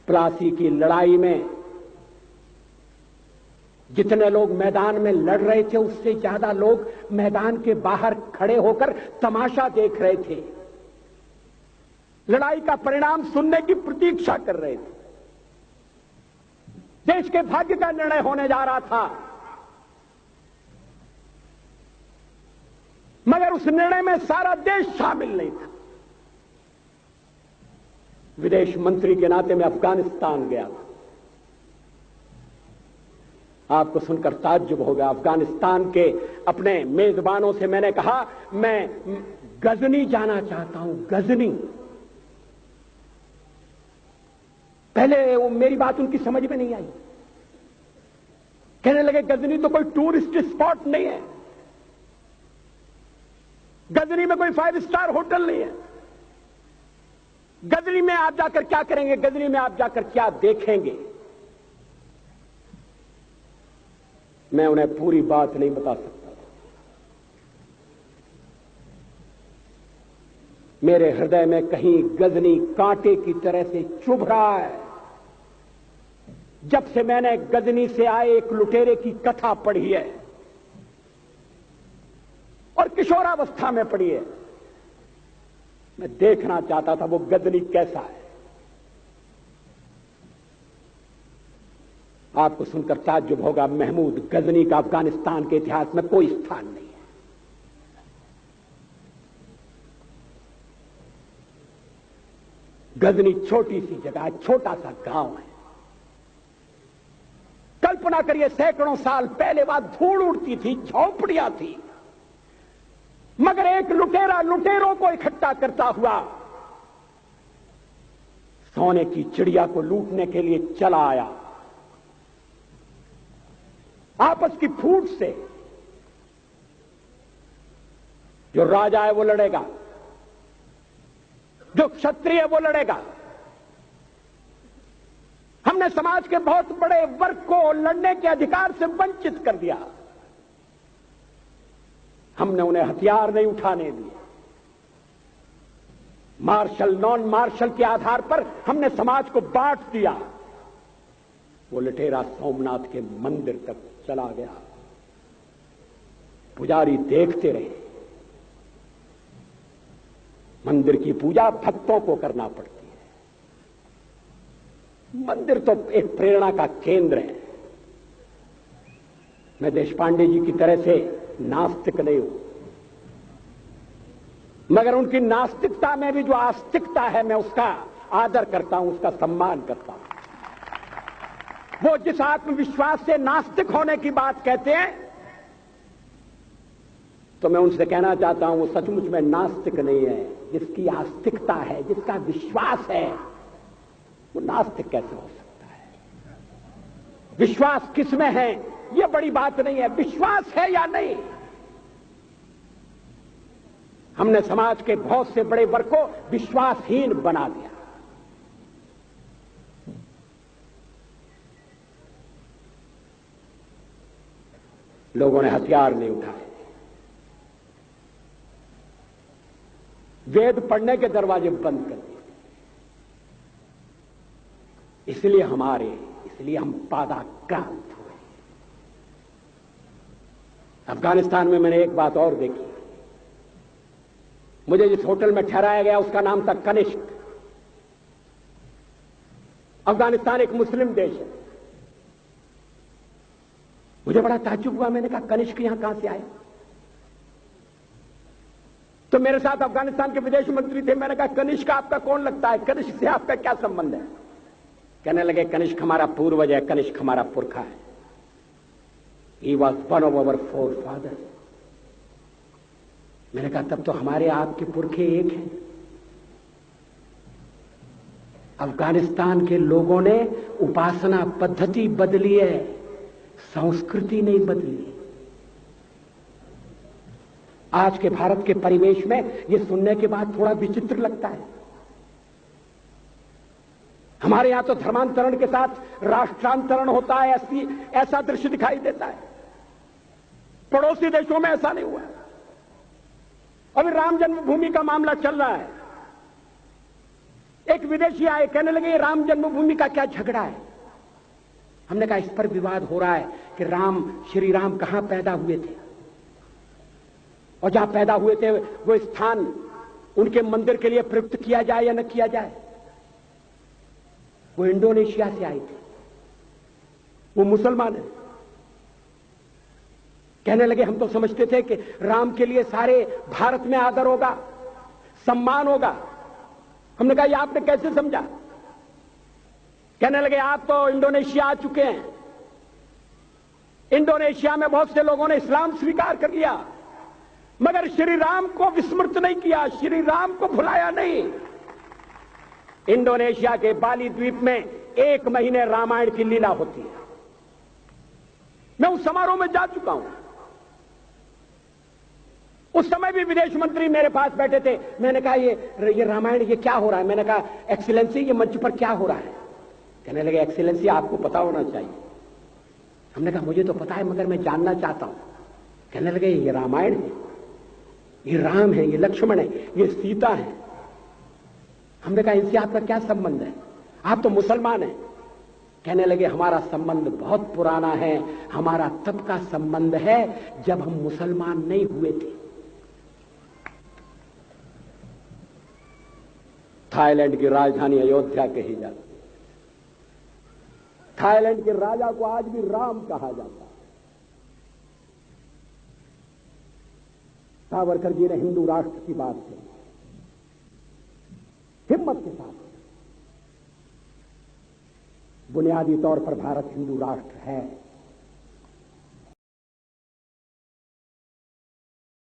प्लासी की लड़ाई में जितने लोग मैदान में लड़ रहे थे उससे ज्यादा लोग मैदान के बाहर खड़े होकर तमाशा देख रहे थे, लड़ाई का परिणाम सुनने की प्रतीक्षा कर रहे थे। देश के भाग्य का निर्णय होने जा रहा था, मगर उस निर्णय में सारा देश शामिल नहीं था। विदेश मंत्री के नाते मैं अफगानिस्तान गया था। आपको सुनकर ताज्जुब होगा, अफगानिस्तान के अपने मेजबानों से मैंने कहा मैं गजनी जाना चाहता हूं, गजनी। पहले वो मेरी बात उनकी समझ में नहीं आई, कहने लगे गजनी तो कोई टूरिस्ट स्पॉट नहीं है, गजनी में कोई 5 स्टार होटल नहीं है, गजनी में आप जाकर क्या करेंगे, गजनी में आप जाकर क्या देखेंगे। मैं उन्हें पूरी बात नहीं बता सकता था। मेरे हृदय में कहीं गजनी कांटे की तरह से चुभ रहा है। जब से मैंने गजनी से आए एक लुटेरे की कथा पढ़ी है और किशोरावस्था में पढ़ी है, मैं देखना चाहता था वो गजनी कैसा है। आपको सुनकर ताज्जुब होगा, महमूद गजनी का अफगानिस्तान के इतिहास में कोई स्थान नहीं है। गजनी छोटी सी जगह है, छोटा सा गांव है। कल्पना करिए सैकड़ों साल पहले वहां धूल उड़ती थी, झोंपड़ियां थी, मगर एक लुटेरा लुटेरों को इकट्ठा करता हुआ सोने की चिड़िया को लूटने के लिए चला आया। आपस की फूट से जो राजा है वो लड़ेगा, जो क्षत्रिय है वो लड़ेगा। हमने समाज के बहुत बड़े वर्ग को लड़ने के अधिकार से वंचित कर दिया। हमने उन्हें हथियार नहीं उठाने दिए। मार्शल नॉन मार्शल के आधार पर हमने समाज को बांट दिया। वो लुटेरा सोमनाथ के मंदिर तक चला गया। पुजारी देखते रहे। मंदिर की पूजा भक्तों को करना पड़ती है। मंदिर तो एक प्रेरणा का केंद्र है। मैं देशपांडे जी की तरह से नास्तिक नहीं हूं, मगर उनकी नास्तिकता में भी जो आस्तिकता है मैं उसका आदर करता हूं, उसका सम्मान करता हूं। वो जिस आत्मविश्वास से नास्तिक होने की बात कहते हैं, तो मैं उनसे कहना चाहता हूं वो सचमुच में नास्तिक नहीं है। जिसकी आस्तिकता है, जिसका विश्वास है, वो नास्तिक कैसे हो सकता है? विश्वास किसमें है ये बड़ी बात नहीं है, विश्वास है या नहीं। हमने समाज के बहुत से बड़े वर्ग को विश्वासहीन बना दिया। लोगों ने हथियार नहीं उठाए, वेद पढ़ने के दरवाजे बंद कर दिए। इसलिए हम पादाक्रांत हुए। अफगानिस्तान में मैंने एक बात और देखी। मुझे जिस होटल में ठहराया गया उसका नाम था कनिष्क। अफगानिस्तान एक मुस्लिम देश है। मुझे बड़ा ताज्जुब हुआ। मैंने कहा कनिष्क यहां कहां से आया? तो मेरे साथ अफगानिस्तान के विदेश मंत्री थे। मैंने कहा कनिष्क आपका कौन लगता है? कनिष्क से आपका क्या संबंध है? कहने लगे कनिष्क हमारा पूर्वज है, कनिष्क हमारा पुरखा है। He was one of our four father. मैंने कहा तब तो हमारे आपके पुरखे एक हैं। अफगानिस्तान के लोगों ने उपासना पद्धति बदली है, संस्कृति नहीं बदली। आज के भारत के परिवेश में यह सुनने के बाद थोड़ा विचित्र लगता है। हमारे यहां तो धर्मांतरण के साथ राष्ट्रांतरण होता है, ऐसा दृश्य दिखाई देता है। पड़ोसी देशों में ऐसा नहीं हुआ। अभी राम जन्मभूमि का मामला चल रहा है। एक विदेशी आए, कहने लगे राम जन्मभूमि का क्या झगड़ा है। हमने कहा इस पर विवाद हो रहा है कि श्री राम कहां पैदा हुए थे, और जहां पैदा हुए थे वो स्थान उनके मंदिर के लिए प्रयुक्त किया जाए या न किया जाए। वो इंडोनेशिया से आए थे, वो मुसलमान है। कहने लगे हम तो समझते थे कि राम के लिए सारे भारत में आदर होगा, सम्मान होगा। हमने कहा ये आपने कैसे समझा। कहने लगे आप तो इंडोनेशिया आ चुके हैं, इंडोनेशिया में बहुत से लोगों ने इस्लाम स्वीकार कर लिया, मगर श्री राम को विस्मृत नहीं किया, श्री राम को भुलाया नहीं। इंडोनेशिया के बाली द्वीप में 1 महीने रामायण की लीला होती है। मैं उस समारोह में जा चुका हूं। उस समय भी विदेश मंत्री मेरे पास बैठे थे। मैंने कहा ये रामायण ये क्या हो रहा है। मैंने कहा एक्सीलेंसी ये मंच पर क्या हो रहा है। कहने लगे एक्सीलेंसी आपको पता होना चाहिए। हमने कहा मुझे तो पता है मगर मैं जानना चाहता हूं। कहने लगे ये रामायण है, ये राम है, ये लक्ष्मण है, ये सीता है। हमने कहा इनसे आपका क्या संबंध है, आप तो मुसलमान हैं। कहने लगे हमारा संबंध बहुत पुराना है, हमारा तब का संबंध है जब हम मुसलमान नहीं हुए थे। थाईलैंड की राजधानी अयोध्या कही जाती है। थाईलैंड के राजा को आज भी राम कहा जाता है। सावरकर जी ने हिंदू राष्ट्र की बात की, हिम्मत के साथ। बुनियादी तौर पर भारत हिंदू राष्ट्र है,